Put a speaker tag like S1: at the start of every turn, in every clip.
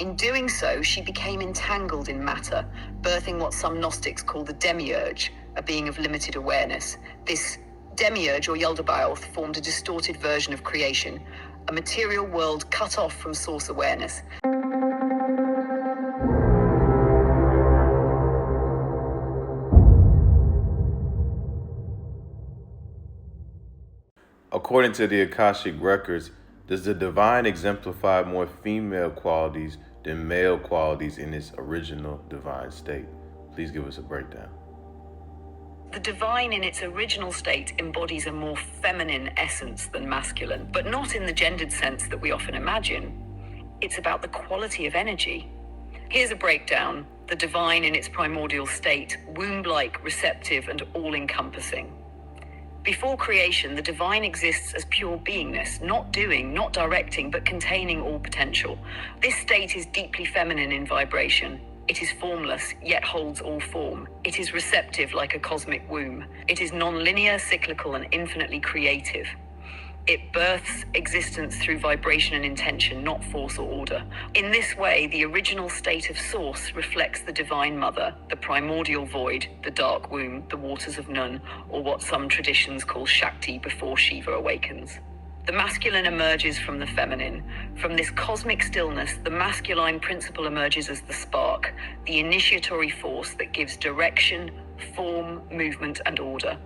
S1: In doing so, she became entangled in matter, birthing what some Gnostics call the demiurge, a being of limited awareness. This demiurge, or Yaldabaoth, formed a distorted version of creation, a material world cut off from source awareness.
S2: According to the Akashic records, does the divine exemplify more female qualities than male qualities in its original divine state? Please give us a breakdown.
S1: The divine in its original state embodies a more feminine essence than masculine, but not in the gendered sense that we often imagine. It's about the quality of energy. Here's a breakdown. The divine in its primordial state, womb-like, receptive, and all-encompassing. Before creation, the divine exists as pure beingness, not doing, not directing, but containing all potential. This state is deeply feminine in vibration. It is formless, yet holds all form. It is receptive like a cosmic womb. It is non-linear, cyclical, and infinitely creative. It births existence through vibration and intention, not force or order. In this way, the original state of source reflects the divine mother, the primordial void, the dark womb, the waters of Nun, or what some traditions call Shakti before Shiva awakens. The masculine emerges from the feminine. From this cosmic stillness, the masculine principle emerges as the spark, the initiatory force that gives direction, form, movement, and order.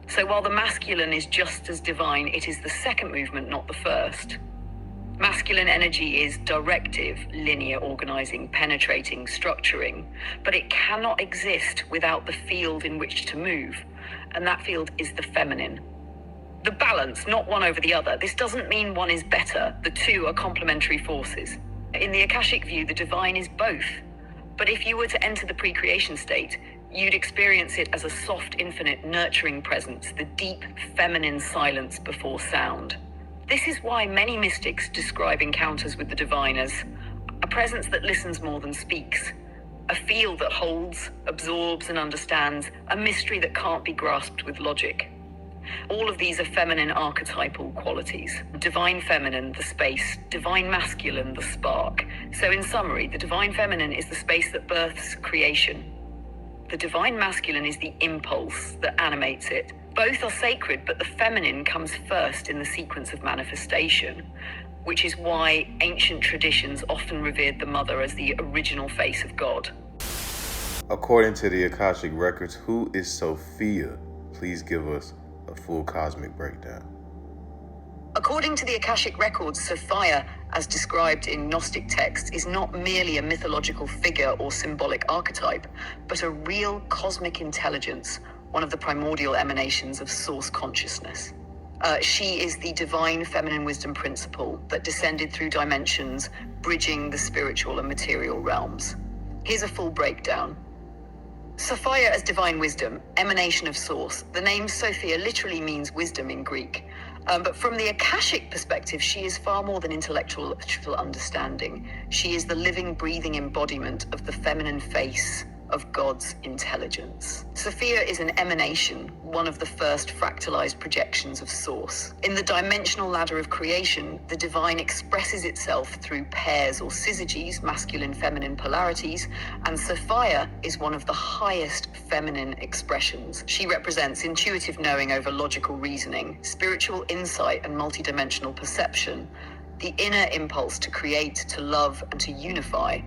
S1: So while the masculine is just as divine, it is the second movement, not the first. Masculine energy is directive, linear, organizing, penetrating, structuring, but it cannot exist without the field in which to move, and that field is the feminine. The balance, not one over the other. This doesn't mean one is better. The two are complementary forces. In the Akashic view, the divine is both. But if you were to enter the pre-creation state, you'd experience it as a soft, infinite, nurturing presence, the deep, feminine silence before sound. This is why many mystics describe encounters with the divine as a presence that listens more than speaks, a field that holds, absorbs, and understands, a mystery that can't be grasped with logic. All of these are feminine archetypal qualities. Divine feminine, the space. Divine masculine, the spark. So in summary, the divine feminine is the space that births creation. The divine masculine is the impulse that animates it. Both are sacred, but the feminine comes first in the sequence of manifestation, which is why ancient traditions often revered the mother as the original face of God.
S2: According to the Akashic records, who is Sophia? Please give us a full cosmic breakdown.
S1: According to the Akashic records, Sophia, as described in Gnostic texts, is not merely a mythological figure or symbolic archetype, but a real cosmic intelligence, one of the primordial emanations of source consciousness. She is the divine feminine wisdom principle that descended through dimensions, bridging the spiritual and material realms. Here's a full breakdown. Sophia as divine wisdom, emanation of source. The name Sophia literally means wisdom in Greek. But from the Akashic perspective, she is far more than intellectual understanding. She is the living, breathing embodiment of the feminine face of God's intelligence. Sophia is an emanation, one of the first fractalized projections of source. In the dimensional ladder of creation, the divine expresses itself through pairs or syzygies, masculine-feminine polarities, and Sophia is one of the highest feminine expressions. She represents intuitive knowing over logical reasoning, spiritual insight and multidimensional perception, the inner impulse to create, to love, and to unify.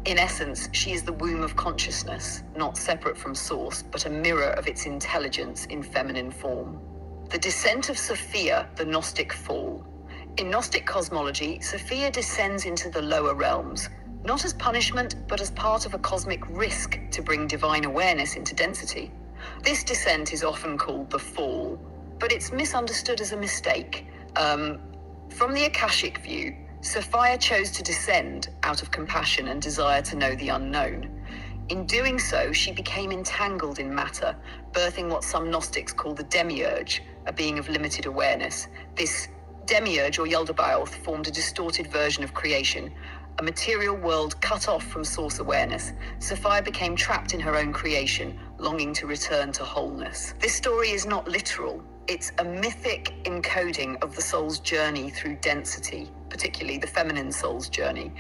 S1: In essence, she is the womb of consciousness, not separate from source, but a mirror of its intelligence in feminine form. The descent of Sophia, the Gnostic fall. In Gnostic cosmology, Sophia descends into the lower realms, not as punishment, but as part of a cosmic risk to bring divine awareness into density. This descent is often called the fall, but it's misunderstood as a mistake. From the Akashic view, Sophia chose to descend out of compassion and desire to know the unknown. In doing so, she became entangled in matter, birthing what some Gnostics call the demiurge, a being of limited awareness. This demiurge, or Yaldabaoth, formed a distorted version of creation, a material world cut off from source awareness. Sophia became trapped in her own creation, longing to return to wholeness. This story is not literal. It's a mythic encoding of the soul's journey through density. particularly the feminine soul's journey,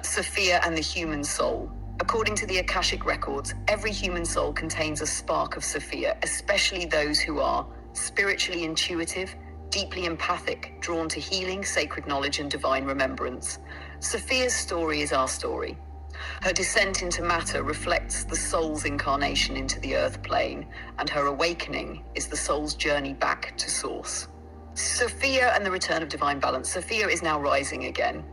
S1: Sophia and the human soul. According to the Akashic records, every human soul contains a spark of Sophia, especially those who are spiritually intuitive, deeply empathic, drawn to healing, sacred knowledge, and divine remembrance. Sophia's story is our story. Her descent into matter reflects the soul's incarnation into the earth plane, and her awakening is the soul's journey back to source. Sophia and the return of divine balance. Sophia is now rising again.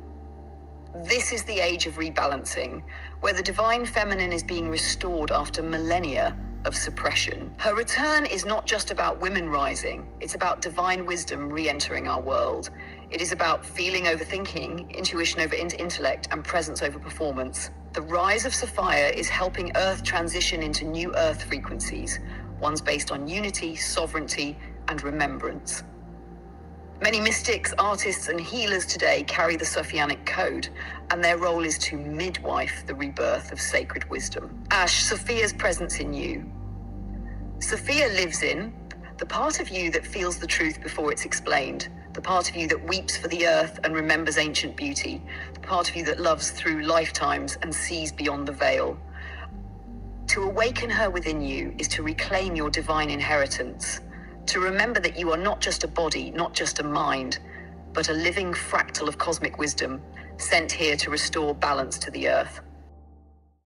S1: This is the age of rebalancing, where the divine feminine is being restored after millennia of suppression. Her return is not just about women rising, it's about divine wisdom re-entering our world. It is about feeling over thinking, intuition over intellect, and presence over performance. The rise of Sophia is helping Earth transition into new Earth frequencies, ones based on unity, sovereignty, and remembrance. Many mystics, artists, and healers today carry the Sophianic code, and their role is to midwife the rebirth of sacred wisdom. Ash, Sophia's presence in you. Sophia lives in the part of you that feels the truth before it's explained, the part of you that weeps for the earth and remembers ancient beauty, the part of you that loves through lifetimes and sees beyond the veil. To awaken her within you is to reclaim your divine inheritance, to remember that you are not just a body, not just a mind, but a living fractal of cosmic wisdom, sent here to restore balance to the earth.